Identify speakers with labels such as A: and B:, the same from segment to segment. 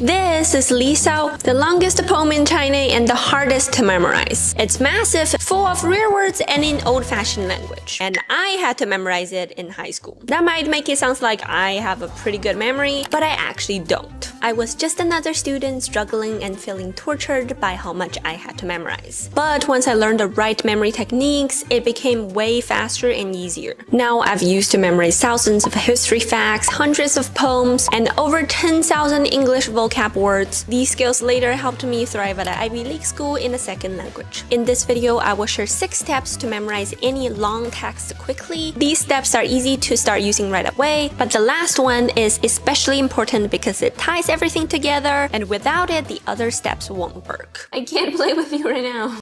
A: This is Li Sao, the longest poem in China and the hardest to memorize. It's massive, full of rare words and in old-fashioned language. And I had to memorize it in high school. That might make it sound like I have a pretty good memory, but I actually don't. I was just another student struggling and feeling tortured by how much I had to memorize. But once I learned the right memory techniques, it became way faster and easier. Now I've used to memorize thousands of history facts, hundreds of poems, and over 10,000 English vocab words. These skills later helped me thrive at an Ivy League school in a second language. In this video, I will share 6 steps to memorize any long text quickly. These steps are easy to start using right away, but the last one is especially important because it ties everything together, and without it, the other steps won't work. I can't play with you right now.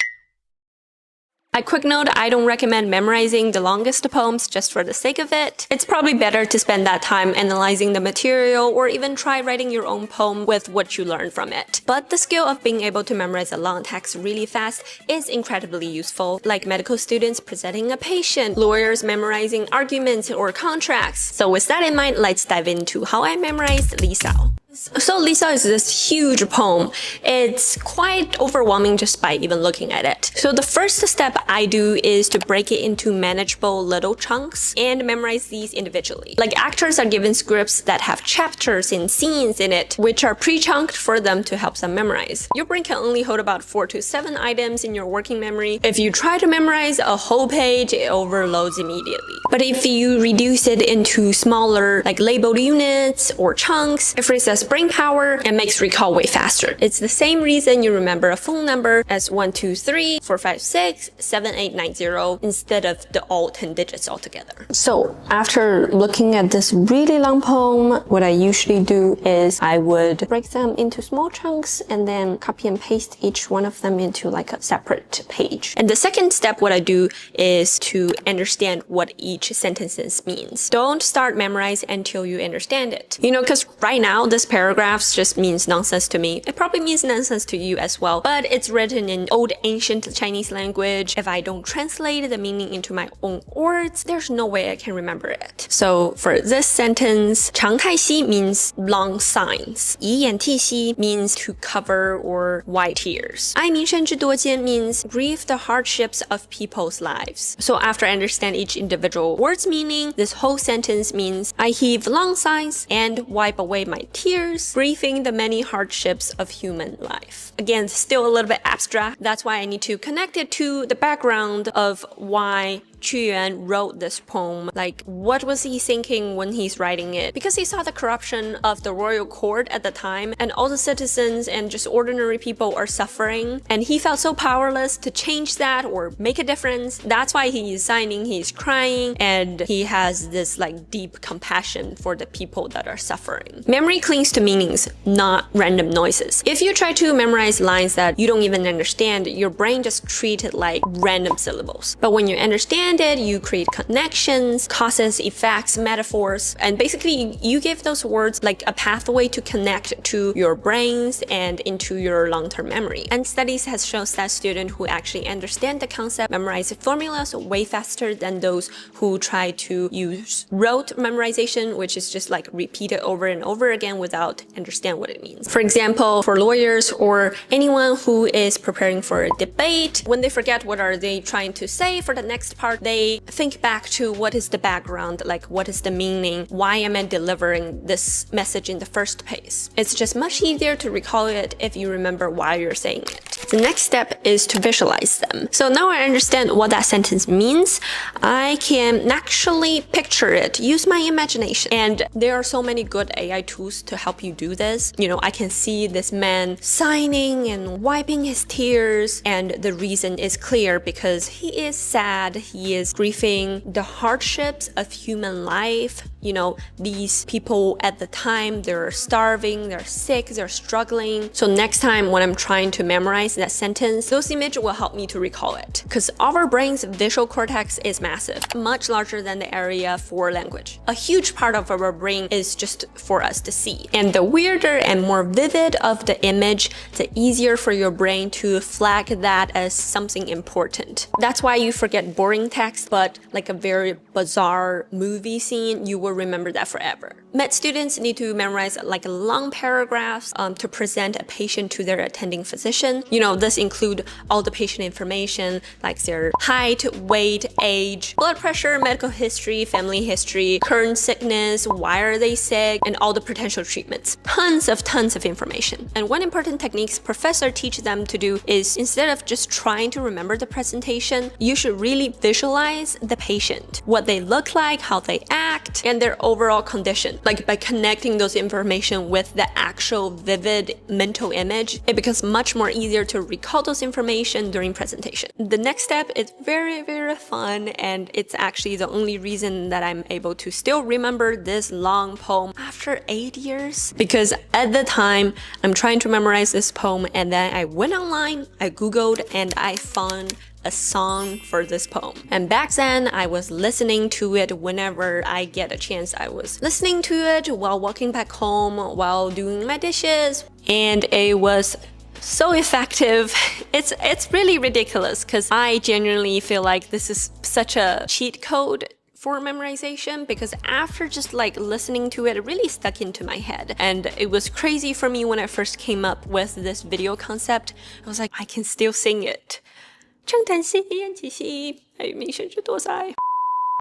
A: A quick note, I don't recommend memorizing the longest poems just for the sake of it. It's probably better to spend that time analyzing the material or even try writing your own poem with what you learn from it. But the skill of being able to memorize a long text really fast is incredibly useful, like medical students presenting a patient, lawyers memorizing arguments or contracts. So with that in mind, let's dive into how I memorized Li Sao. So Li Sao is this huge poem. It's quite overwhelming just by even looking at it. So the first step I do is to break it into manageable little chunks and memorize these individually. Like actors are given scripts that have chapters and scenes in it, which are pre-chunked for them to help them memorize. Your brain can only hold about 4 to 7 items in your working memory. If you try to memorize a whole page, it overloads immediately. But if you reduce it into smaller, like labeled units or chunks, it frees us brain power and makes recall way faster. It's the same reason you remember a phone number as 123 456 7890 instead of the all 10 digits altogether. So after looking at this really long poem, what I usually do is I would break them into small chunks and then copy and paste each one of them into like a separate page. And the second step, what I do is to understand what each sentence means. Don't start memorize until you understand it. You know, because right now this paragraphs just means nonsense to me. It probably means nonsense to you as well, but it's written in old ancient Chinese language. If I don't translate the meaning into my own words, there's no way I can remember it. So for this sentence, 长太息 means long signs. 以眼涕息 means to cover or wipe tears. 哀民生之多艰 means grieve the hardships of people's lives. So after I understand each individual word's meaning, this whole sentence means I heave long sighs and wipe away my tears, grieving the many hardships of human life. Again, still a little bit abstract. That's why I need to connect it to the background of why Qu Yuan wrote this poem. Like, what was he thinking when he's writing it? Because he saw the corruption of the royal court at the time, and all the citizens and just ordinary people are suffering, and he felt so powerless to change that or make a difference. That's why he is signing, he's crying, and he has this like deep compassion for the people that are suffering. Memory clings to meanings, not random noises. If you try to memorize lines that you don't even understand, your brain just treats it like random syllables. But when you understand it, you create connections, causes, effects, metaphors, and basically you give those words like a pathway to connect to your brains and into your long-term memory. And studies has shown that students who actually understand the concept memorize formulas way faster than those who try to use rote memorization, which is just like repeat it over and over again without understand what it means. For example, for lawyers or anyone who is preparing for a debate, when they forget what are they trying to say for the next part, they think back to what is the background, like what is the meaning, why am I delivering this message in the first place. It's just much easier to recall it if you remember why you're saying it. The next step is to visualize them. So now I understand what that sentence means. I can actually picture it, use my imagination. And there are so many good AI tools to help you do this. You know, I can see this man signing and wiping his tears, and the reason is clear because he is sad, he is grieving the hardships of human life. You know, these people at the time, they're starving, they're sick, they're struggling. So next time when I'm trying to memorize that sentence, those images will help me to recall it. Because our brain's visual cortex is massive, much larger than the area for language. A huge part of our brain is just for us to see. And the weirder and more vivid of the image, the easier for your brain to flag that as something important. That's why you forget boring text, but like a very bizarre movie scene, you will will remember that forever. Med students need to memorize like long paragraphs to present a patient to their attending physician. You know, this include all the patient information like their height, weight, age, blood pressure, medical history, family history, current sickness, why are they sick, and all the potential treatments. Tons of information. And one important technique professor teaches them to do is, instead of just trying to remember the presentation, you should really visualize the patient, what they look like, how they act, and their overall condition. Like by connecting those information with the actual vivid mental image, it becomes much more easier to recall those information during presentation. The next step is very fun, and it's actually the only reason that I'm able to still remember this long poem after 8 years. Because at the time, I'm trying to memorize this poem, and then I went online, I googled, and I found a song for this poem. And back then, I was listening to it whenever I get a chance. I was listening to it while walking back home, while doing my dishes, and it was so effective. It's really ridiculous because I genuinely feel like this is such a cheat code for memorization, because after just like listening to it, it really stuck into my head. And it was crazy for me when I first came up with this video concept. I was like, I can still sing it.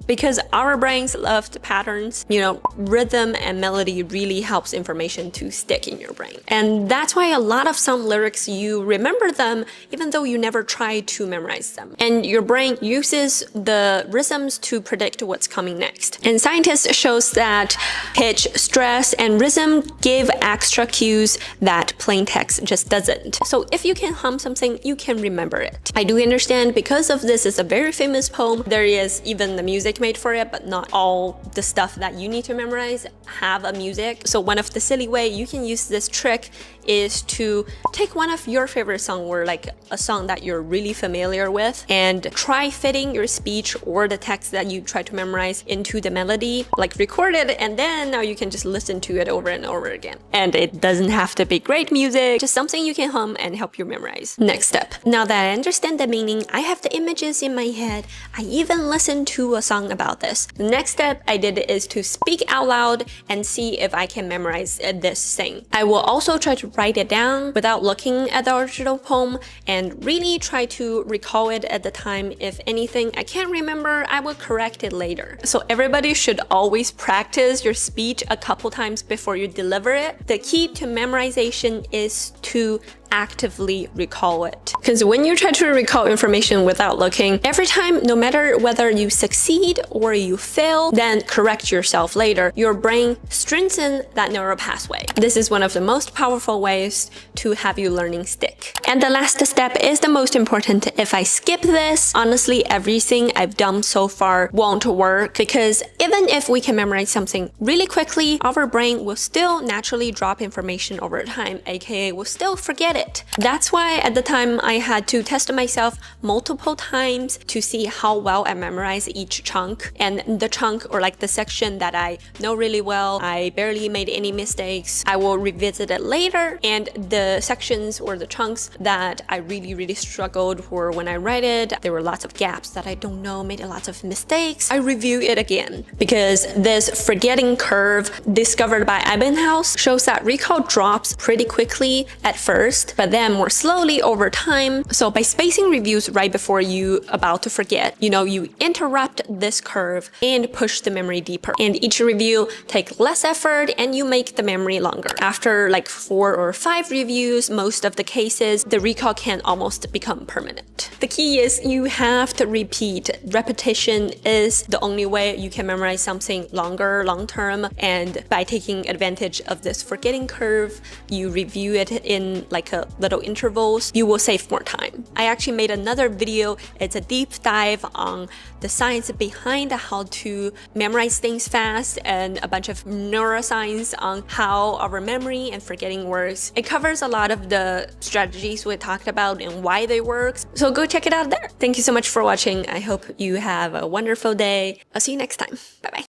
A: Because our brains love the patterns, you know, rhythm and melody really helps information to stick in your brain. And that's why a lot of some lyrics, you remember them even though you never try to memorize them. And your brain uses the rhythms to predict what's coming next. And scientists shows that pitch, stress, and rhythm give extra cues that plain text just doesn't. So if you can hum something, you can remember it. I do understand because of this is a very famous poem, there is even the music made for it, but not all the stuff that you need to memorize have a music. So one of the silly way you can use this trick is to take one of your favorite songs, or like a song that you're really familiar with, and try fitting your speech or the text that you try to memorize into the melody, like record it, and then now you can just listen to it over and over again. And it doesn't have to be great music, just something you can hum and help you memorize. Next step. Now that I understand the meaning, I have the images in my head, I even listened to a song about this. The next step I did is to speak out loud and see if I can memorize this thing. I will also try to write it down without looking at the original poem and really try to recall it at the time. If anything I can't remember, I will correct it later. So everybody should always practice your speech a couple times before you deliver it. The key to memorization is to actively recall it. Because when you try to recall information without looking, every time, no matter whether you succeed or you fail, then correct yourself later, your brain strengthens that neural pathway. This is one of the most powerful ways to have your learning stick. And the last step is the most important. If I skip this, honestly, everything I've done so far won't work, because even if we can memorize something really quickly, our brain will still naturally drop information over time, aka will still forget it. That's why at the time I had to test myself multiple times to see how well I memorize each chunk. And the chunk, or like the section that I know really well, I barely made any mistakes, I will revisit it later. And the sections or the chunks that I really struggled for when I read it, there were lots of gaps that I don't know, made lots of mistakes, I review it again. Because this forgetting curve discovered by Ebbinghaus shows that recall drops pretty quickly at first, but then more slowly over time. So by spacing reviews right before you about to forget, you know, you interrupt this curve and push the memory deeper. And each review takes less effort and you make the memory longer. After like 4 or 5 reviews, most of the cases, the recall can almost become permanent. The key is you have to repeat. Repetition is the only way you can memorize something longer, long term. And by taking advantage of this forgetting curve, you review it in like a little intervals, you will save more time. I actually made another video. It's a deep dive on the science behind how to memorize things fast and a bunch of neuroscience on how our memory and forgetting works. It covers a lot of the strategies we talked about and why they work. So go check it out there. Thank you so much for watching. I hope you have a wonderful day. I'll see you next time. Bye bye.